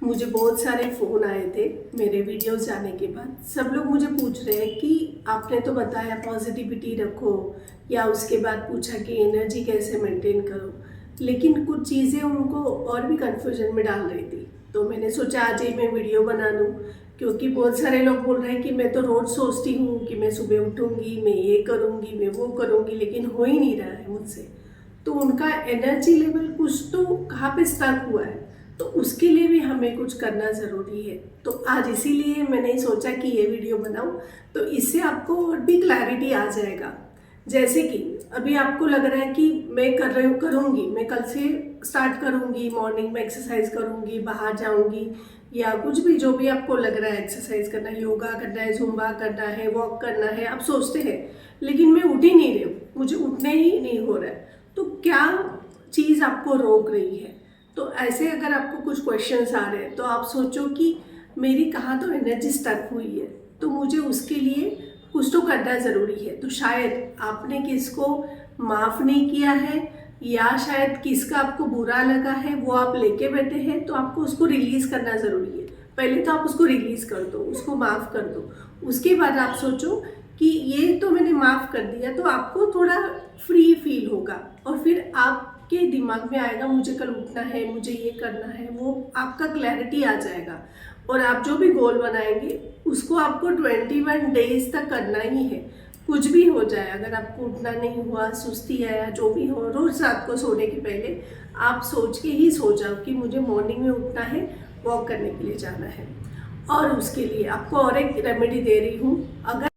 मुझे बहुत सारे फ़ोन आए थे मेरे वीडियोस जाने के बाद। सब लोग मुझे पूछ रहे हैं कि आपने तो बताया पॉजिटिविटी रखो, या उसके बाद पूछा कि एनर्जी कैसे मेंटेन करो, लेकिन कुछ चीज़ें उनको और भी कन्फ्यूजन में डाल रही थी। तो मैंने सोचा आज ही मैं वीडियो बना लूँ, क्योंकि बहुत सारे लोग बोल रहे हैं कि मैं तो रोज़ सोचती हूँ कि मैं सुबह उठूँगी, मैं ये करूँगी, मैं वो करूँगी, लेकिन हो ही नहीं रहा है मुझसे। तो उनका एनर्जी लेवल कुछ तो कहाँ पे स्टक हुआ है, तो उसके लिए भी हमें कुछ करना ज़रूरी है। तो आज इसीलिए मैंने सोचा कि ये वीडियो बनाऊं, तो इससे आपको और भी क्लैरिटी आ जाएगा। जैसे कि अभी आपको लग रहा है कि मैं कर रही हूँ, करूँगी, मैं कल से स्टार्ट करूँगी, मॉर्निंग में एक्सरसाइज करूँगी, बाहर जाऊँगी, या कुछ भी जो भी आपको लग रहा है, एक्सरसाइज करना है, योगा करना है, जुम्बा करना है, वॉक करना है, आप सोचते हैं, लेकिन मैं उठ ही नहीं रही हूँ, मुझे उठने ही नहीं हो रहा है। तो क्या चीज़ आपको रोक रही है? तो ऐसे अगर आपको कुछ क्वेश्चंस आ रहे हैं, तो आप सोचो कि मेरी कहाँ तो एनर्जी स्टक हुई है, तो मुझे उसके लिए कुछ तो करना ज़रूरी है। तो शायद आपने किसको माफ़ नहीं किया है, या शायद किसका आपको बुरा लगा है, वो आप लेके बैठे हैं, तो आपको उसको रिलीज़ करना ज़रूरी है। पहले तो आप उसको रिलीज़ कर दो, उसको माफ़ कर दो। उसके बाद आप सोचो कि ये तो मैंने माफ़ कर दिया, तो आपको थोड़ा फ्री फील होगा, और फिर आपके दिमाग में आएगा मुझे कल उठना है, मुझे ये करना है, वो आपका क्लैरिटी आ जाएगा। और आप जो भी गोल बनाएंगे उसको आपको 21 डेज तक करना ही है। कुछ भी हो जाए, अगर आपको उठना नहीं हुआ, सुस्ती आया, जो भी हो, रोज़ रात को सोने के पहले आप सोच के ही सो जाओ कि मुझे मॉर्निंग में उठना है, वॉक करने के लिए जाना है। और उसके लिए आपको और एक रेमेडी दे रही हूँ। अगर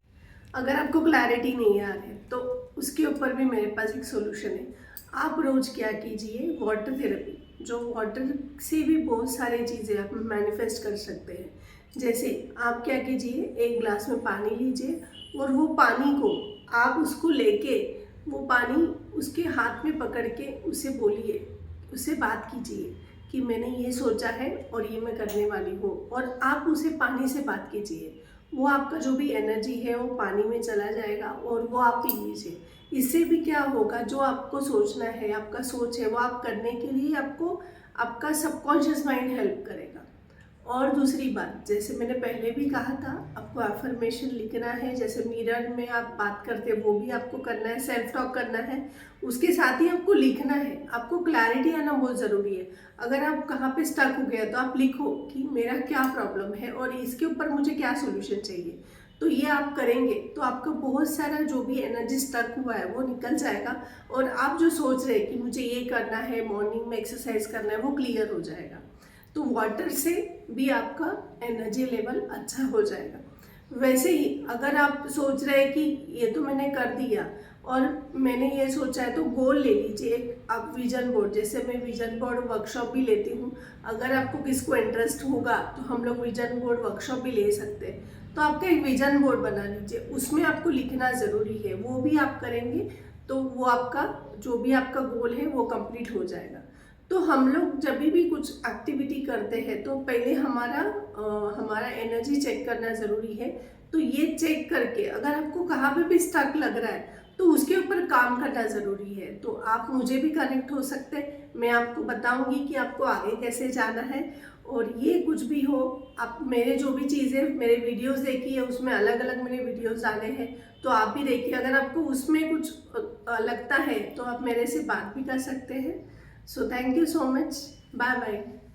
अगर आपको क्लैरिटी नहीं आ रही है, तो उसके ऊपर भी मेरे पास एक सोल्यूशन है। आप रोज़ क्या कीजिए, वाटर थेरेपी, जो वाटर से भी बहुत सारी चीज़ें आप मैनिफेस्ट कर सकते हैं। जैसे आप क्या कीजिए, एक ग्लास में पानी लीजिए, और वो पानी को आप उसको लेके, वो पानी उसके हाथ में पकड़ के उससे बोलिए, उससे बात कीजिए कि मैंने ये सोचा है और ये मैं करने वाली हूँ, और आप उसे पानी से बात कीजिए। वो आपका जो भी एनर्जी है वो पानी में चला जाएगा, और वो आप पी लीजिए। इससे भी क्या होगा, जो आपको सोचना है, आपका सोच है, वो आप करने के लिए आपको आपका सबकॉन्शियस माइंड हेल्प करेगा। और दूसरी बात, जैसे मैंने पहले भी कहा था, आपको अफर्मेशन लिखना है। जैसे मिरर में आप बात करते हैं, वो भी आपको करना है, सेल्फ टॉक करना है, उसके साथ ही आपको लिखना है। आपको क्लैरिटी आना बहुत ज़रूरी है। अगर आप कहाँ पे स्टक हो गया, तो आप लिखो कि मेरा क्या प्रॉब्लम है और इसके ऊपर मुझे क्या सोल्यूशन चाहिए। तो ये आप करेंगे तो आपका बहुत सारा जो भी एनर्जी स्टक हुआ है वो निकल जाएगा, और आप जो सोच रहे हैं कि मुझे ये करना है, मॉर्निंग में एक्सरसाइज करना है, वो क्लियर हो जाएगा। तो वाटर से भी आपका एनर्जी लेवल अच्छा हो जाएगा। वैसे ही अगर आप सोच रहे हैं कि ये तो मैंने कर दिया और मैंने ये सोचा है, तो गोल ले लीजिए एक आप विजन बोर्ड। जैसे मैं विजन बोर्ड वर्कशॉप भी लेती हूँ, अगर आपको किसको इंटरेस्ट होगा तो हम लोग विजन बोर्ड वर्कशॉप भी ले सकते हैं। तो आपका एक विजन बोर्ड बना लीजिए, उसमें आपको लिखना ज़रूरी है। वो भी आप करेंगे तो वो आपका जो भी आपका गोल है वो कंप्लीट हो जाएगा। तो हम लोग जब भी कुछ एक्टिविटी करते हैं, तो पहले हमारा एनर्जी चेक करना ज़रूरी है। तो ये चेक करके अगर आपको कहाँ पे भी स्टक लग रहा है, तो उसके ऊपर काम करना ज़रूरी है। तो आप मुझे भी कनेक्ट हो सकते हैं, मैं आपको बताऊंगी कि आपको आगे कैसे जाना है। और ये कुछ भी हो, आप मेरे जो भी चीज़ें, मेरे वीडियोस देखिए, उसमें अलग अलग मैंने वीडियोस डाले हैं, तो आप भी देखिए। अगर आपको उसमें कुछ लगता है तो आप मेरे से बात भी कर सकते हैं। So thank you so much. Bye bye.